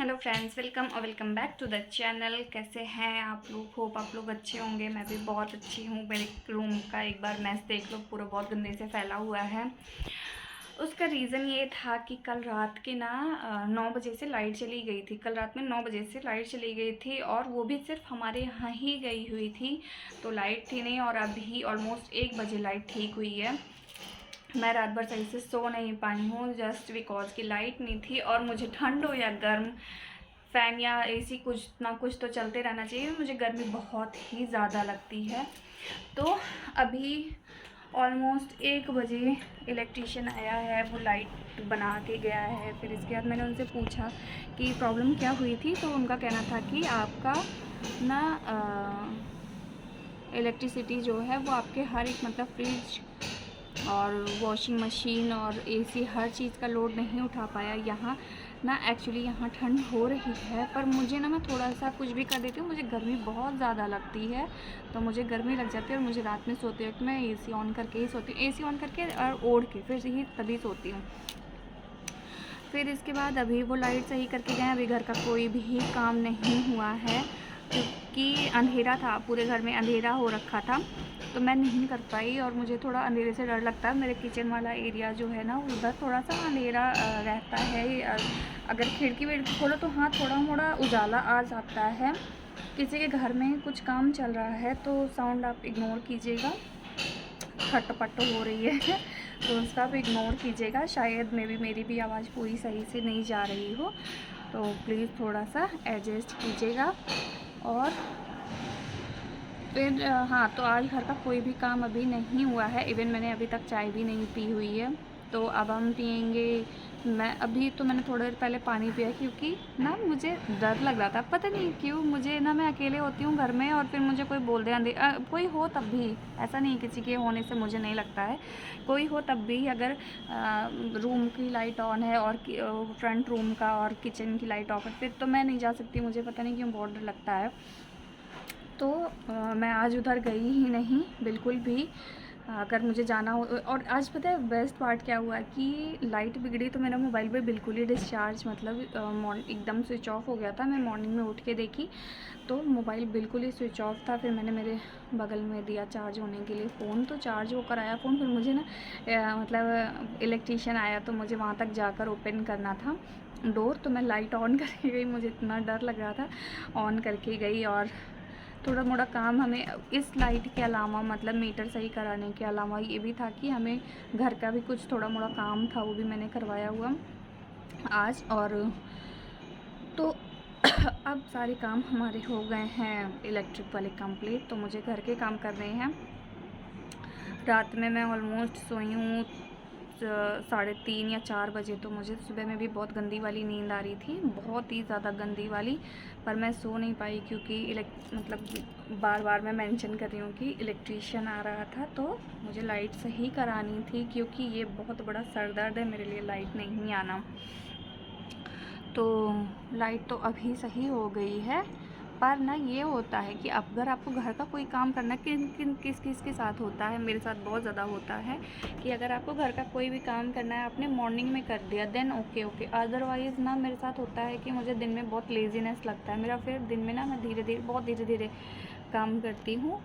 Hello friends, welcome और welcome back to the channel. कैसे हैं आप लोग? होप आप लोग अच्छे होंगे। मैं भी बहुत अच्छी हूँ। मेरे रूम का एक बार मैस देख लो, पूरा बहुत गंदे से फैला हुआ है। उसका रीज़न ये था कि कल रात के ना 9 बजे से लाइट चली गई थी। कल रात में 9 बजे से लाइट चली गई थी और वो भी सिर्फ हमारे यहाँ ही गई हुई थी, तो लाइट थी नहीं। और अभी ऑलमोस्ट 1 बजे लाइट ठीक हुई है। मैं रात भर सही से सो नहीं पाई हूँ, जस्ट बिकॉज की लाइट नहीं थी। और मुझे ठंड हो या गर्म, फ़ैन या एसी कुछ ना कुछ तो चलते रहना चाहिए। मुझे गर्मी बहुत ही ज़्यादा लगती है। तो अभी ऑलमोस्ट 1 बजे इलेक्ट्रीशियन आया है, वो लाइट बना के गया है। फिर इसके बाद मैंने उनसे पूछा कि प्रॉब्लम क्या हुई थी, तो उनका कहना था कि आपका ना इलेक्ट्रिसिटी जो है वो आपके हर एक मतलब फ्रिज और वॉशिंग मशीन और एसी हर चीज़ का लोड नहीं उठा पाया। यहाँ ना एक्चुअली यहाँ ठंड हो रही है, पर मुझे ना मैं थोड़ा सा कुछ भी कर देती हूँ, मुझे गर्मी बहुत ज़्यादा लगती है। तो मुझे गर्मी लग जाती है और मुझे रात में सोते वक्त मैं एसी ऑन करके ही सोती हूँ, एसी ऑन करके और ओढ़ के फिर ही तभी सोती हूँ। फिर इसके बाद अभी वो लाइट सही करके गए। अभी घर का कोई भी काम नहीं हुआ है क्योंकि अंधेरा था, पूरे घर में अंधेरा हो रखा था, तो मैं नहीं कर पाई। और मुझे थोड़ा अंधेरे से डर लगता है। मेरे किचन वाला एरिया जो है ना, उधर थोड़ा सा अंधेरा रहता है। अगर खिड़की विड़की खोलो तो हाँ, थोड़ा मोड़ा उजाला आ जाता है। किसी के घर में कुछ काम चल रहा है तो साउंड आप इग्नोर कीजिएगा, खटपट हो रही है तो उसका आप इग्नोर कीजिएगा। शायद मेरी भी आवाज़ पूरी सही से नहीं जा रही हो, तो प्लीज़ थोड़ा सा एडजस्ट कीजिएगा। और फिर हाँ, तो आज घर का कोई भी काम अभी नहीं हुआ है। इवन मैंने अभी तक चाय भी नहीं पी हुई है, तो अब हम पियेंगे। मैंने थोड़ी देर पहले पानी पिया क्योंकि ना मुझे डर लग रहा था, पता नहीं क्यों। मुझे ना, मैं अकेले होती हूँ घर में और फिर मुझे कोई बोल दे कोई हो तब भी, ऐसा नहीं किसी के होने से मुझे नहीं लगता है, कोई हो तब भी अगर रूम की लाइट ऑन है और फ्रंट रूम का और किचन की लाइट ऑफ है, फिर तो मैं नहीं जा सकती। मुझे पता नहीं क्यों बहुत डर लगता है। तो मैं आज उधर गई ही नहीं बिल्कुल भी। अगर मुझे जाना हो, और आज पता है बेस्ट पार्ट क्या हुआ कि लाइट बिगड़ी तो मेरा मोबाइल पे बिल्कुल ही डिस्चार्ज, मतलब एकदम स्विच ऑफ हो गया था। मैं मॉर्निंग में उठ के देखी तो मोबाइल बिल्कुल ही स्विच ऑफ था। फिर मैंने मेरे बगल में दिया चार्ज होने के लिए फ़ोन, तो चार्ज होकर आया फ़ोन। फिर मुझे ना मतलब इलेक्ट्रीशियन आया तो मुझे वहाँ तक जाकर ओपन करना था डोर, तो मैं लाइट ऑन करके गई। मुझे इतना डर लग रहा था, ऑन करके गई। और थोड़ा मोड़ा काम हमें इस लाइट के अलावा, मतलब मीटर सही कराने के अलावा, ये भी था कि हमें घर का भी कुछ थोड़ा मोड़ा काम था, वो भी मैंने करवाया हुआ आज। और तो अब सारे काम हमारे हो गए हैं इलेक्ट्रिक वाले कंप्लीट, तो मुझे घर के काम करने हैं। रात में मैं ऑलमोस्ट सोई हूँ 3:30 या 4 बजे, तो मुझे सुबह में भी बहुत गंदी वाली नींद आ रही थी, बहुत ही ज़्यादा गंदी वाली। पर मैं सो नहीं पाई क्योंकि मतलब बार बार मैं मेंशन कर रही हूँ कि इलेक्ट्रीशियन आ रहा था, तो मुझे लाइट सही करानी थी क्योंकि ये बहुत बड़ा सर दर्द है मेरे लिए, लाइट नहीं आना। तो लाइट तो अभी सही हो गई है। पर ना ये होता है कि अगर आपको घर का कोई काम करना, किस किस के साथ होता है, मेरे साथ बहुत ज़्यादा होता है कि अगर आपको घर का कोई भी काम करना है, आपने मॉर्निंग में कर दिया देन ओके। अदरवाइज़ ना मेरे साथ होता है कि मुझे दिन में बहुत लेज़ीनेस लगता है मेरा। फिर दिन में ना मैं बहुत धीरे धीरे काम करती हूँ,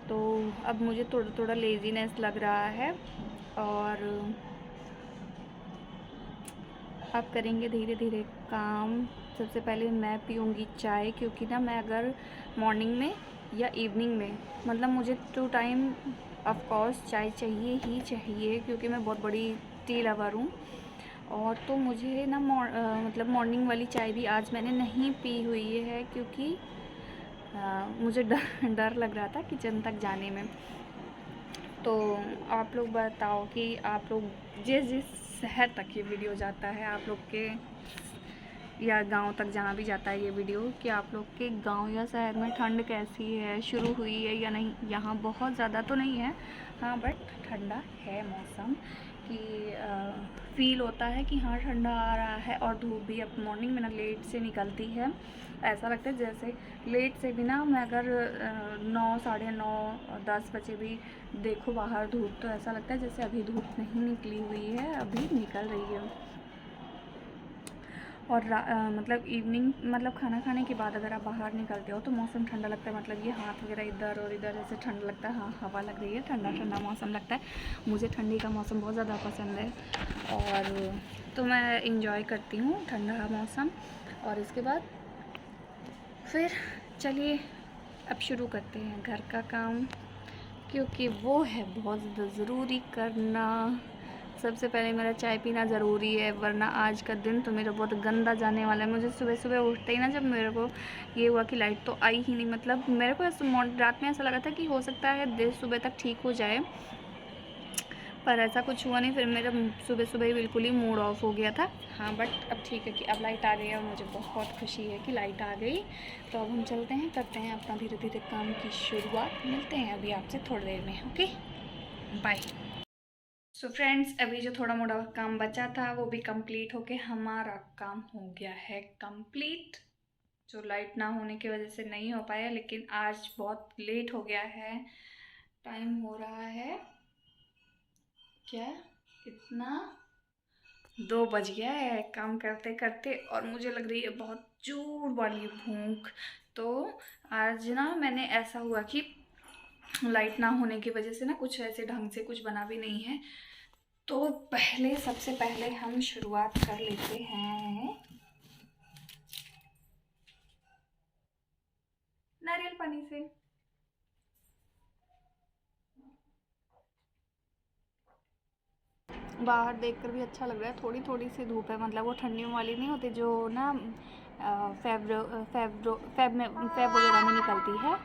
तो अब मुझे थोड़ा थोड़ा लेज़ीनेस लग रहा है। और अब करेंगे धीरे धीरे काम। सबसे पहले मैं पीऊँगी चाय, क्योंकि ना मैं अगर मॉर्निंग में या इवनिंग में, मतलब मुझे 2 टाइम ऑफ कोर्स चाय चाहिए ही चाहिए, क्योंकि मैं बहुत बड़ी टी लवर हूँ। और तो मुझे ना मतलब मॉर्निंग वाली चाय भी आज मैंने नहीं पी हुई है क्योंकि मुझे डर लग रहा था किचन तक जाने में। तो आप लोग बताओ कि आप लोग जिस जिस शहर तक ये वीडियो जाता है, आप लोग के या गांव तक जहाँ भी जाता है ये वीडियो, कि आप लोग के गांव या शहर में ठंड कैसी है, शुरू हुई है या नहीं। यहाँ बहुत ज़्यादा तो नहीं है हाँ, बट ठंडा है मौसम कि फ़ील होता है कि हाँ ठंडा आ रहा है। और धूप भी अब मॉर्निंग में ना लेट से निकलती है, ऐसा लगता है जैसे लेट से भी ना, मैं अगर 9, 9:30, 10 बजे भी देखो बाहर धूप, तो ऐसा लगता है जैसे अभी धूप नहीं निकली हुई है, अभी निकल रही है। और मतलब इवनिंग मतलब खाना खाने के बाद अगर आप बाहर निकलते हो तो मौसम ठंडा लगता है, मतलब ये हाथ वगैरह इधर और इधर ऐसे ठंडा लगता है। हाँ, हवा लग रही है, ठंडा ठंडा मौसम लगता है। मुझे ठंडी का मौसम बहुत ज़्यादा पसंद है और तो मैं इंजॉय करती हूँ ठंडा मौसम। और इसके बाद फिर चलिए अब शुरू करते हैं घर का काम, क्योंकि वो है बहुत ज़्यादा ज़रूरी करना। सबसे पहले मेरा चाय पीना ज़रूरी है, वरना आज का दिन तो मेरा बहुत गंदा जाने वाला है। मुझे सुबह सुबह उठते ही ना, जब मेरे को ये हुआ कि लाइट तो आई ही नहीं, मतलब मेरे को रात में ऐसा लगा था कि हो सकता है देर सुबह तक ठीक हो जाए, पर ऐसा कुछ हुआ नहीं। फिर मेरा सुबह सुबह ही बिल्कुल ही मूड ऑफ हो गया था। हाँ, बट अब ठीक है कि अब लाइट आ गई है और मुझे बहुत खुशी है कि लाइट आ गई। तो अब हम चलते हैं, करते हैं अपना धीरे धीरे काम की शुरुआत। मिलते हैं अभी आपसे थोड़ी देर में। Okay, bye. सो फ्रेंड्स, अभी जो थोड़ा मोड़ा काम बचा था वो भी कंप्लीट होके हमारा काम हो गया है कंप्लीट। जो लाइट ना होने की वजह से नहीं हो पाया, लेकिन आज बहुत लेट हो गया है। टाइम हो रहा है क्या, इतना 2 बज गया है काम करते करते, और मुझे लग रही है बहुत जोर वाली भूख। तो आज ना मैंने ऐसा हुआ कि लाइट ना होने की वजह से ना कुछ ऐसे ढंग से कुछ बना भी नहीं है। तो पहले सबसे पहले हम शुरुआत कर लेते हैं नारियल पानी से। बाहर देखकर भी अच्छा लग रहा है, थोड़ी थोड़ी सी धूप है, मतलब वो ठंडियों वाली नहीं होती जो ना फेब वगैरह में निकलती है,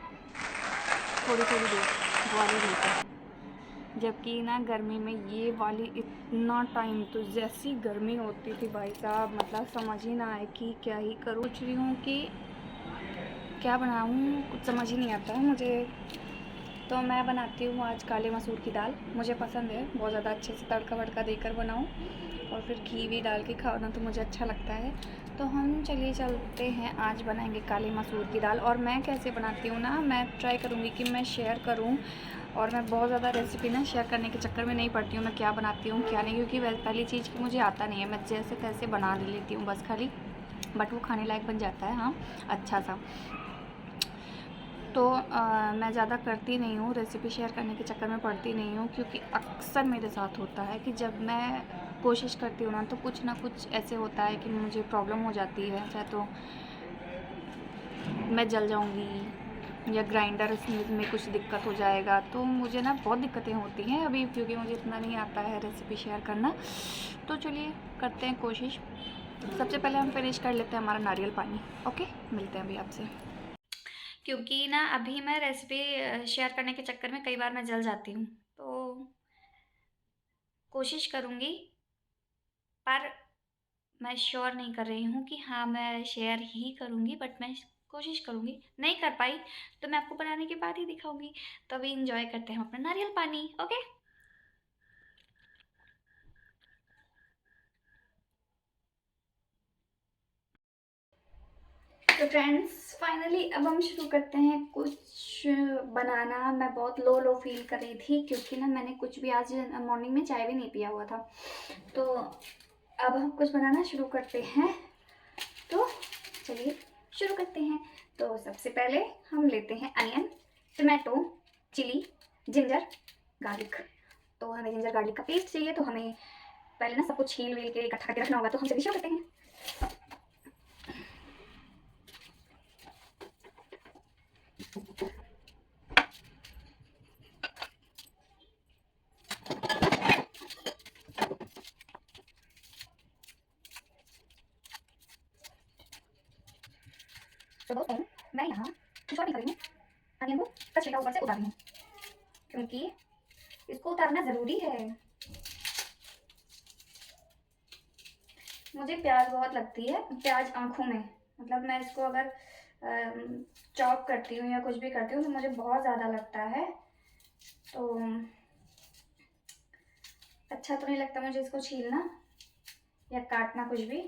थोड़ी थोड़ी धूप वाली धूप है। जबकि ना गर्मी में ये वाली इतना टाइम तो जैसी गर्मी होती थी भाई साहब, मतलब समझ ही ना आए कि क्या ही करूँ। सोच रही हूँ कि क्या बनाऊँ, कुछ समझ ही नहीं आता है मुझे। तो मैं बनाती हूँ आज काले मसूर की दाल, मुझे पसंद है बहुत ज़्यादा, अच्छे से तड़का वड़का देकर बनाऊँ और फिर घी भी डाल के खाना तो मुझे अच्छा लगता है। तो हम चलिए चलते हैं, आज बनाएंगे काले मसूर की दाल। और मैं कैसे बनाती हूँ ना, मैं ट्राई करूँगी कि मैं शेयर करूँ, और मैं बहुत ज़्यादा रेसिपी ना शेयर करने के चक्कर में नहीं पड़ती हूँ मैं क्या बनाती हूँ क्या नहीं, क्योंकि पहली चीज़ की मुझे आता नहीं है, मैं जैसे तैसे बना लेती हूँ बस खाली, बट वो खाने लायक बन जाता है हाँ अच्छा सा। तो मैं ज़्यादा करती नहीं हूँ, रेसिपी शेयर करने के चक्कर में पड़ती नहीं हूँ, क्योंकि अक्सर मेरे साथ होता है कि जब मैं कोशिश करती हूँ ना तो कुछ ना कुछ ऐसे होता है कि मुझे प्रॉब्लम हो जाती है, चाहे तो मैं जल जाऊँगी या ग्राइंडर में कुछ दिक्कत हो जाएगा, तो मुझे ना बहुत दिक्कतें होती हैं अभी, क्योंकि मुझे इतना नहीं आता है रेसिपी शेयर करना। तो चलिए करते हैं कोशिश। सबसे पहले हम फिनिश कर लेते हैं हमारा नारियल पानी। ओके, मिलते हैं अभी आपसे। क्योंकि ना अभी मैं रेसिपी शेयर करने के चक्कर में कई बार मैं जल जाती हूँ, तो कोशिश करूँगी, पर मैं श्योर नहीं कर रही हूँ कि हाँ मैं शेयर ही करूँगी, बट मैं कोशिश करूँगी। नहीं कर पाई तो मैं आपको बनाने के बाद ही दिखाऊँगी। तो अभी इंजॉय करते हैं हम अपना नारियल पानी। ओके, तो फ्रेंड्स फाइनली अब हम शुरू करते हैं कुछ बनाना। मैं बहुत लो लो फील कर रही थी, क्योंकि ना मैंने कुछ भी आज मॉर्निंग में चाय भी नहीं पिया हुआ था। तो अब हम कुछ बनाना शुरू करते हैं, तो चलिए शुरू करते हैं। तो सबसे पहले हम लेते हैं onion, tomato, chilli, ginger, garlic. तो हमें जिंजर गार्लिक का पेस्ट चाहिए, तो हमें पहले ना सब कुछ छील वील के इकट्ठा करके रखना होगा। तो हम चलिए शुरू करते हैं। तो दोस्तों मैं यहाँ कुछ और नहीं कर रही हूँ, अनियन को कट छिलका ऊपर से उतार रही हूँ, क्योंकि इसको उतारना ज़रूरी है। मुझे प्याज बहुत लगती है, प्याज आँखों में, मतलब मैं इसको अगर चॉप करती हूँ या कुछ भी करती हूँ तो मुझे बहुत ज़्यादा लगता है। तो अच्छा तो नहीं लगता मुझे इसको छीलना या काटना कुछ भी,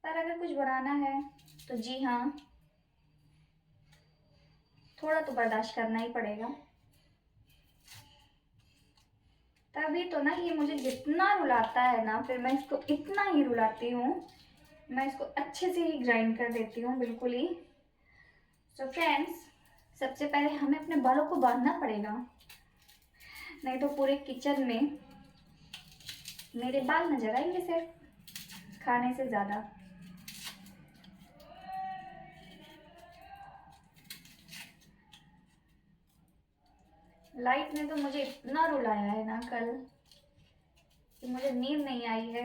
पर अगर कुछ बनाना है तो जी हाँ, थोड़ा तो बर्दाश्त करना ही पड़ेगा। तभी तो ना ये मुझे जितना रुलाता है ना, फिर मैं इसको इतना ही रुलाती हूँ मैं इसको अच्छे से ही ग्राइंड कर देती हूँ बिल्कुल ही। सो फ्रेंड्स, सबसे पहले हमें अपने बालों को बांधना पड़ेगा, नहीं तो पूरे किचन में मेरे बाल नजर आएंगे सिर्फ खाने से ज़्यादा। लाइट ने तो मुझे इतना रुलाया है ना कल कि मुझे नींद नहीं आई है,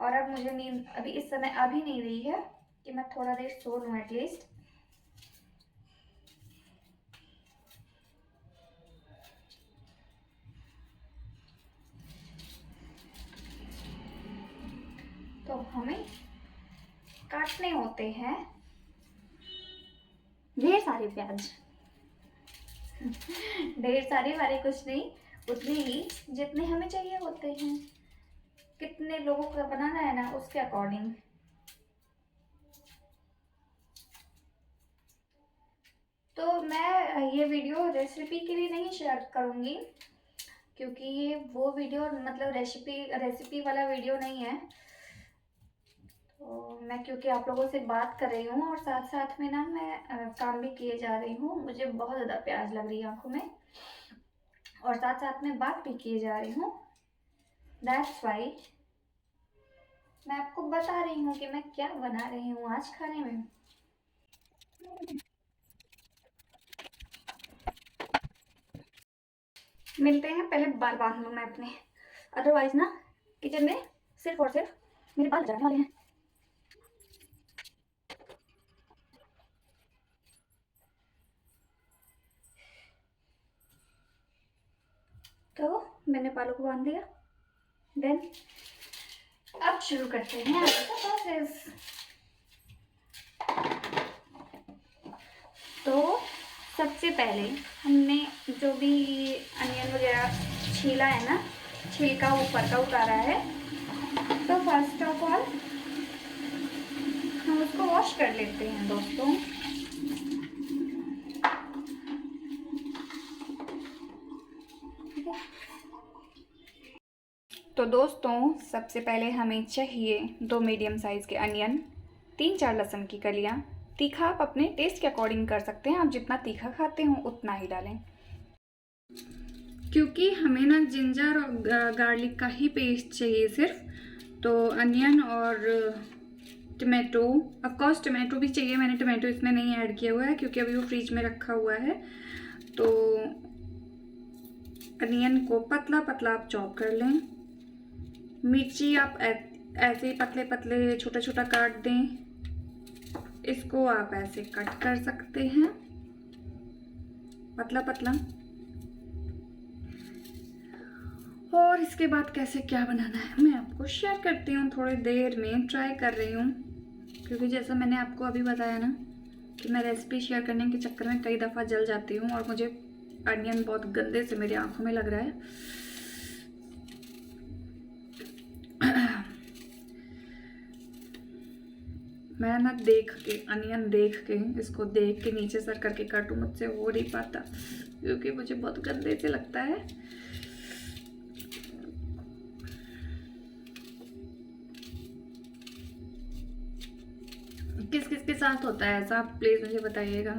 और अब मुझे नींद अभी इस समय आ भी नहीं रही है कि मैं थोड़ा देर सो लूँ एटलीस्ट। तो हमें काटने होते हैं ढेर सारे प्याज। ढेर सारे वाले कुछ नहीं, उतने ही जितने हमें चाहिए होते हैं। कितने लोगों का बनाना है ना, उसके अकॉर्डिंग। तो मैं ये वीडियो रेसिपी के लिए नहीं शेयर करूँगी, क्योंकि ये वो वीडियो मतलब रेसिपी वाला वीडियो नहीं है। तो मैं क्योंकि आप लोगों से बात कर रही हूँ और साथ साथ में ना मैं काम भी किए जा रही हूँ, मुझे बहुत ज़्यादा प्यास लग रही है आंखों में, और साथ साथ में बात भी किए जा रही हूँ। दैट्स वाई मैं आपको बता रही हूँ कि मैं क्या बना रही हूँ आज खाने में। मिलते हैं, पहले बाल बांध लूँ मैं अपने, अदरवाइज ना किचन में सिर्फ और सिर्फ मेरे बाल जाने वाले हैं। तो मैंने बालों को बांध दिया। देन अब शुरू करते हैं आगे का प्रोसेस। तो सबसे पहले हमने जो भी अनियन वगैरह छीला है ना, छिलका ऊपर का उतारा है, तो फर्स्ट ऑफ ऑल हम उसको वॉश कर लेते हैं दोस्तों। तो दोस्तों सबसे पहले हमें चाहिए 2 मीडियम साइज़ के अनियन, 3-4 लहसुन की कलियाँ। तीखा आप अपने टेस्ट के अकॉर्डिंग कर सकते हैं, आप जितना तीखा खाते हो उतना ही डालें, क्योंकि हमें ना जिंजर और गार्लिक का ही पेस्ट चाहिए सिर्फ। तो अनियन और टमाटो, ऑफकोर्स टमाटो भी चाहिए, मैंने टमाटो इसमें नहीं ऐड किया हुआ है क्योंकि अभी वो फ्रिज में रखा हुआ है। तो अनियन को पतला पतला आप चॉप कर लें। मिर्ची आप ऐसे पतले पतले छोटा छोटा काट दें। इसको आप ऐसे कट कर सकते हैं पतला पतला। और इसके बाद कैसे क्या बनाना है मैं आपको शेयर करती हूँ थोड़ी देर में। ट्राई कर रही हूँ, क्योंकि जैसा मैंने आपको अभी बताया ना कि मैं रेसिपी शेयर करने के चक्कर में कई दफ़ा जल जाती हूँ, और मुझे अनियन बहुत गंदे से मेरी आंखों में लग रहा है। मैं ना देख के अनियन देख के इसको देख के नीचे सर करके काटूं, मुझसे हो नहीं पाता क्योंकि मुझे बहुत गंदे से लगता है। किस किस के साथ होता है ऐसा, आप प्लीज मुझे बताइएगा।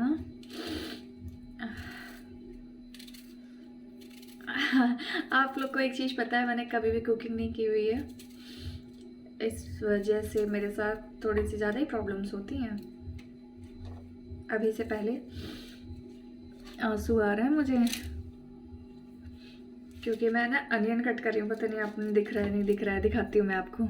हाँ, आप लोग को एक चीज़ पता है, मैंने कभी भी कुकिंग नहीं की हुई है, इस वजह से मेरे साथ थोड़ी सी ज़्यादा ही प्रॉब्लम्स होती हैं। अभी से पहले आंसू आ रहे हैं मुझे, क्योंकि मैं ना अनियन कट कर रही हूँ। पता नहीं आपने दिख रहा है नहीं दिख रहा है, दिखाती हूँ मैं आपको।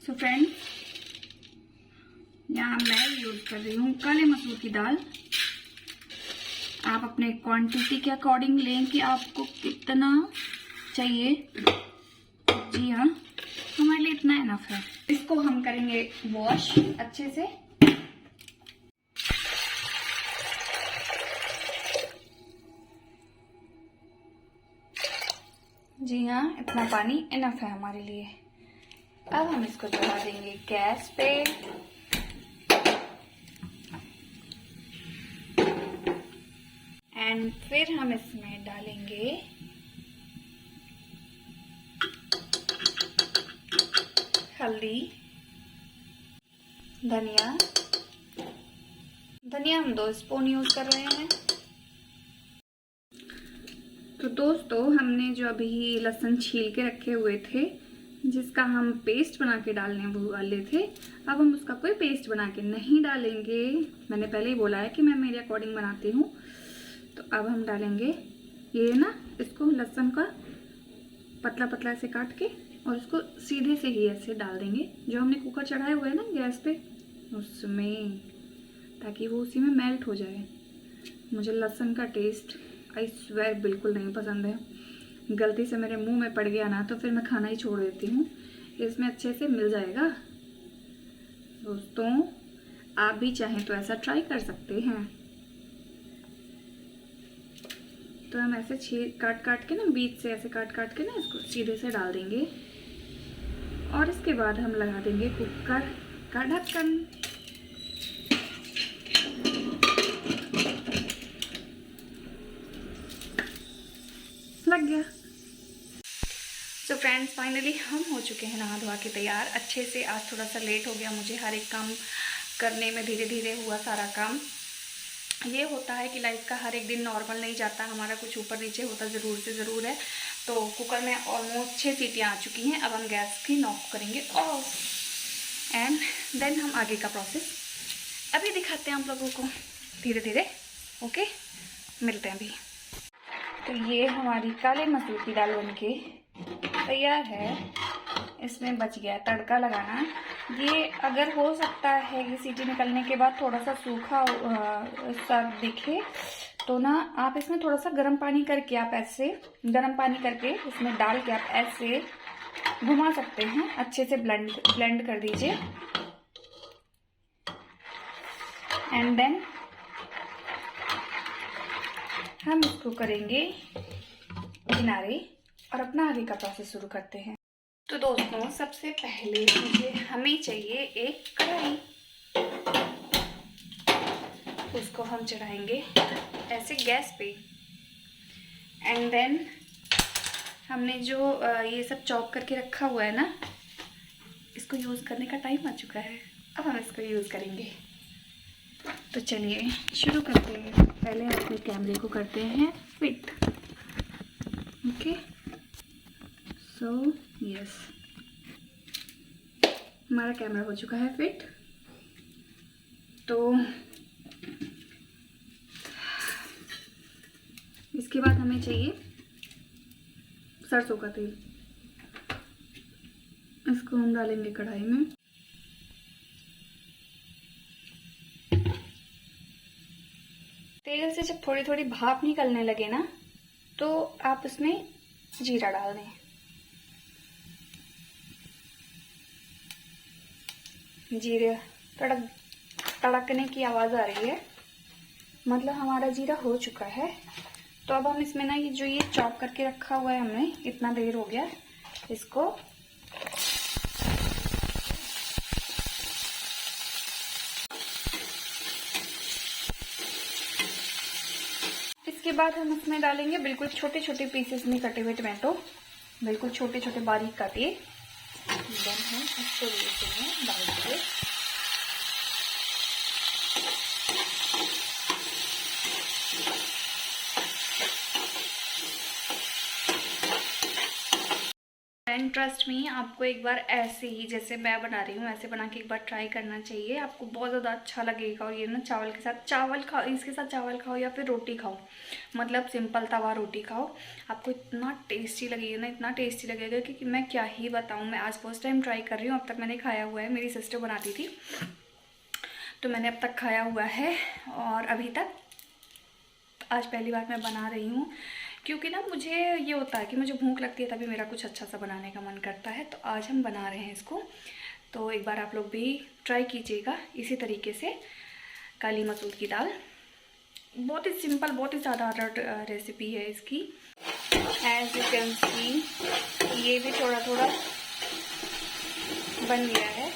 सो फ्रेंड, यहाँ मैं यूज़ कर रही हूँ काले मसूर की दाल। आप अपने क्वांटिटी के अकॉर्डिंग लें कि आपको कितना चाहिए। जी हाँ, हमारे लिए इतना इनफ है। इसको हम करेंगे वॉश अच्छे से। जी हाँ, इतना पानी इनफ है हमारे लिए। अब हम इसको चढ़ा देंगे गैस पे। एंड फिर हम इसमें डालेंगे हल्दी, धनिया। धनिया हम 2 स्पून यूज कर रहे हैं। तो दोस्तों, हमने जो अभी लहसुन छील के रखे हुए थे, जिसका हम पेस्ट बना के डालने वाले थे, अब हम उसका कोई पेस्ट बना के नहीं डालेंगे। मैंने पहले ही बोला है कि मैं मेरे अकॉर्डिंग बनाती हूँ। तो अब हम डालेंगे ये ना, इसको लहसुन का पतला पतला ऐसे काट के और उसको सीधे से ही ऐसे डाल देंगे जो हमने कुकर चढ़ाए हुए हैं ना गैस पे, उसमें, ताकि वो उसी में मेल्ट हो जाए। मुझे लहसुन का टेस्ट आई स्वेयर बिल्कुल नहीं पसंद है। गलती से मेरे मुंह में पड़ गया ना तो फिर मैं खाना ही छोड़ देती हूँ। इसमें अच्छे से मिल जाएगा। दोस्तों, आप भी चाहें तो ऐसा ट्राई कर सकते हैं। तो हम ऐसे काट काट के ना, बीच से ऐसे काट काट के ना इसको सीधे से डाल देंगे। और इसके बाद हम लगा देंगे कुकर का ढक्कन। लग गया। तो फ्रेंड्स, फाइनली हम हो चुके हैं नहा धोवा के तैयार अच्छे से। आज थोड़ा सा लेट हो गया मुझे, हर एक काम करने में धीरे धीरे हुआ सारा काम। ये होता है कि लाइफ का हर एक दिन नॉर्मल नहीं जाता, हमारा कुछ ऊपर नीचे होता ज़रूर से ज़रूर है। तो कुकर में ऑलमोस्ट 6 सीटियाँ आ चुकी हैं। अब हम गैस की नॉक करेंगे ऑफ, एंड देन हम आगे का प्रोसेस अभी दिखाते हैं आप लोगों को धीरे धीरे। ओके, मिलते हैं अभी। तो ये हमारी काले मसूर की दाल बनके तैयार है। इसमें बच गया तड़का लगाना। ये अगर हो सकता है कि सीटी निकलने के बाद थोड़ा सा सूखा सा दिखे तो ना, आप इसमें थोड़ा सा गर्म पानी करके, आप ऐसे गर्म पानी करके इसमें डाल के आप ऐसे घुमा सकते हैं। अच्छे से ब्लेंड कर दीजिए। एंड देन हम इसको करेंगे किनारे और अपना आगे का प्रोसेस शुरू करते हैं। तो दोस्तों, सबसे पहले हमें चाहिए एक कढ़ाई। उसको हम चढ़ाएंगे ऐसे गैस पे। एंड देन हमने जो ये सब चॉप करके रखा हुआ है ना, इसको यूज़ करने का टाइम आ चुका है। अब हम इसको यूज़ करेंगे। तो चलिए शुरू करते हैं। पहले अपने कैमरे को करते हैं फिट। ओके, सो यस, हमारा कैमरा हो चुका है फिट। तो इसके बाद हमें चाहिए सरसों का तेल। इसको हम डालेंगे कढ़ाई में। तेल से जब थोड़ी थोड़ी भाप निकलने लगे ना, तो आप उसमें जीरा डाल दें। जीरे तड़कने की आवाज़ आ रही है, मतलब हमारा जीरा हो चुका है। तो अब हम इसमें ना ये चॉप करके रखा हुआ है हमने, इतना देर हो गया इसको, इसके बाद हम इसमें डालेंगे बिल्कुल छोटे छोटे पीसेस में कटे हुए टमाटो, बिल्कुल छोटे छोटे बारीक काटिए। देन हम इसको इसमें डाल देंगे। एंड ट्रस्ट मी, आपको एक बार ऐसे ही जैसे मैं बना रही हूँ ऐसे बना के एक बार ट्राई करना चाहिए। आपको बहुत ज़्यादा अच्छा लगेगा। और ये ना चावल के साथ, चावल खाओ, इसके साथ चावल खाओ या फिर रोटी खाओ, मतलब सिंपल तवा रोटी खाओ, आपको इतना टेस्टी लगेगा ना, इतना टेस्टी लगेगा कि मैं क्या ही बताऊँ। मैं आज फर्स्ट टाइम ट्राई कर रही हूँ, अब तक मैंने खाया हुआ है, मेरी सिस्टर बनाती थी तो मैंने अब तक खाया हुआ है, और अभी तक आज पहली बार मैं बना रही हूँ। क्योंकि ना मुझे ये होता है कि मुझे भूख लगती है तभी मेरा कुछ अच्छा सा बनाने का मन करता है। तो आज हम बना रहे हैं इसको। तो एक बार आप लोग भी ट्राई कीजिएगा इसी तरीके से काली मसूर की दाल। बहुत ही सिंपल, बहुत ही साधारण रेसिपी है इसकी। एज यू कैन सी ये भी थोड़ा थोड़ा बन गया है।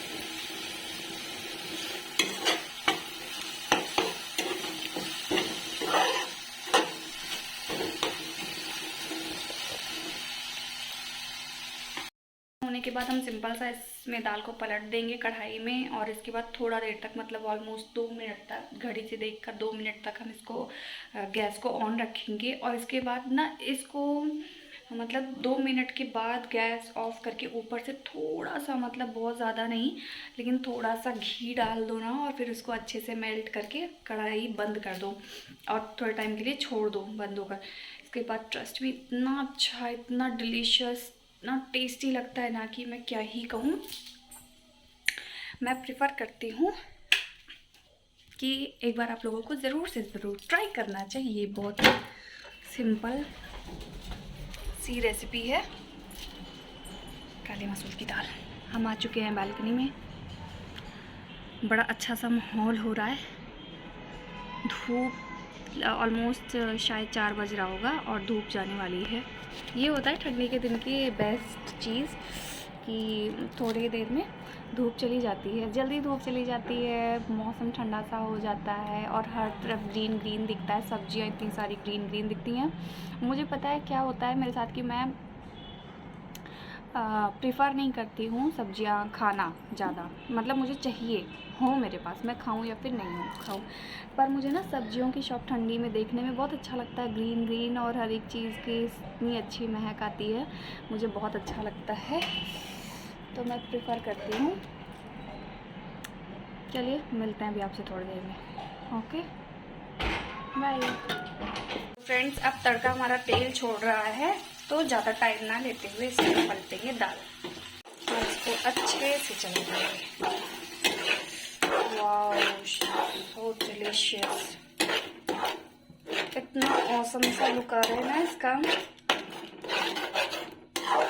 होने के बाद हम सिंपल सा इसमें दाल को पलट देंगे कढ़ाई में, और इसके बाद थोड़ा देर तक, मतलब ऑलमोस्ट 2 मिनट तक, घड़ी से देखकर 2 मिनट तक हम इसको गैस को ऑन रखेंगे। और इसके बाद ना इसको मतलब 2 मिनट के बाद गैस ऑफ करके ऊपर से थोड़ा सा, मतलब बहुत ज़्यादा नहीं लेकिन थोड़ा सा घी डाल दो ना, और फिर उसको अच्छे से मेल्ट करके कढ़ाई बंद कर दो और थोड़े टाइम के लिए छोड़ दो बंद होकर। इसके बाद ट्रस्ट भी इतना अच्छा, इतना डिलीशियस, इतना टेस्टी लगता है ना कि मैं क्या ही कहूँ। मैं प्रेफर करती हूँ कि एक बार आप लोगों को ज़रूर से ज़रूर ट्राई करना चाहिए। बहुत ही सिंपल सी रेसिपी है। काली मसूर की दाल। हम आ चुके हैं बालकनी में। बड़ा अच्छा सा माहौल हो रहा है। धूप ऑलमोस्ट शायद 4 बज रहा होगा और धूप जाने वाली है। ये होता है ठंडी के दिन की बेस्ट चीज़ कि थोड़ी देर में धूप चली जाती है, जल्दी धूप चली जाती है, मौसम ठंडा सा हो जाता है और हर तरफ ग्रीन ग्रीन दिखता है। सब्जियां इतनी सारी ग्रीन ग्रीन दिखती हैं। मुझे पता है क्या होता है मेरे साथ कि मैं प्रेफर नहीं करती हूँ सब्जियां खाना ज़्यादा, मतलब मुझे चाहिए हो मेरे पास, मैं खाऊं या फिर नहीं हो खाऊं, पर मुझे ना सब्जियों की शॉप ठंडी में देखने में बहुत अच्छा लगता है। ग्रीन ग्रीन और हर एक चीज़ की इतनी अच्छी महक आती है, मुझे बहुत अच्छा लगता है, तो मैं प्रेफर करती हूँ। चलिए मिलते हैं अभी आपसे थोड़ी देर में। Okay bye friends. अब तड़का हमारा तेल छोड़ रहा है, तो ज़्यादा टाइम ना लेते हुए इसमें पलटेंगे दाल और इसको अच्छे से चलाएंगे। वाओ सो डिलीशियस, इतना ऑसम सा लुक आ रहा है ना इसका।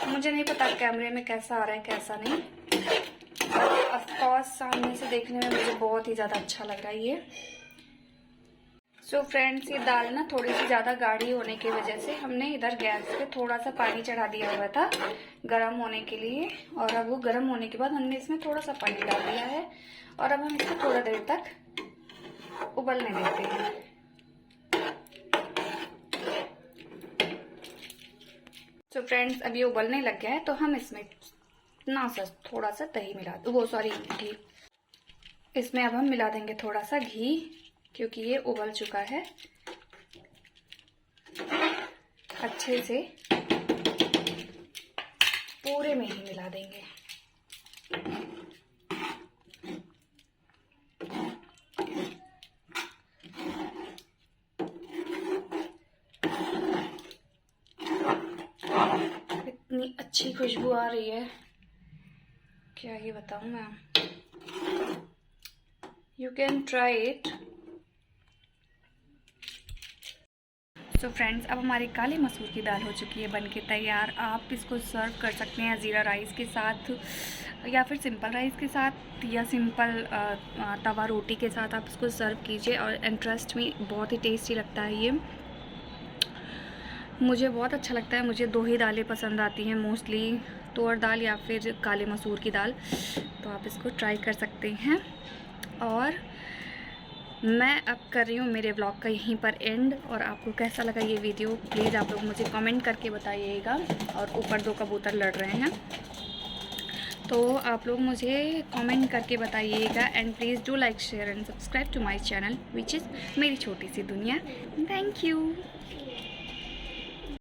मुझे नहीं पता कैमरे में कैसा आ रहा है कैसा नहीं, ऑफ कोर्स सामने से देखने में मुझे बहुत ही ज़्यादा अच्छा लग रहा है ये। सो फ्रेंड्स, ये दाल ना थोड़ी सी ज़्यादा गाढ़ी होने की वजह से हमने इधर गैस पे थोड़ा सा पानी चढ़ा दिया हुआ था गरम होने के लिए, और अब वो गरम होने के बाद हमने इसमें थोड़ा सा पानी डाल दिया है और अब हम इसको थोड़ा देर तक उबलने देते हैं। तो फ्रेंड्स, अब ये उबलने लग गया है, तो हम इसमें ना सा थोड़ा सा दही मिला घी, इसमें अब हम मिला देंगे थोड़ा सा घी, क्योंकि ये उबल चुका है अच्छे से, पूरे में ही मिला देंगे। इतनी अच्छी खुशबू आ रही है, क्या ये बताऊं मैं। You can try it. So friends, अब हमारी काली मसूर की दाल हो चुकी है बनके तैयार। आप इसको सर्व कर सकते हैं ज़ीरा राइस के साथ, या फिर सिंपल राइस के साथ, या सिंपल तवा रोटी के साथ आप इसको सर्व कीजिए। और इंटरेस्ट में बहुत ही टेस्टी लगता है ये, मुझे बहुत अच्छा लगता है। मुझे 2 ही दालें पसंद आती हैं मोस्टली, तुअर दाल या फिर काले मसूर की दाल, तो आप इसको ट्राई कर सकते हैं। और मैं अब कर रही हूँ मेरे व्लॉग का यहीं पर एंड, और आपको कैसा लगा ये वीडियो प्लीज़ आप लोग मुझे कमेंट करके बताइएगा। और ऊपर 2 कबूतर लड़ रहे हैं, तो आप लोग मुझे कमेंट करके बताइएगा। And please do like share and subscribe to my channel which is मेरी छोटी सी दुनिया। Thank you.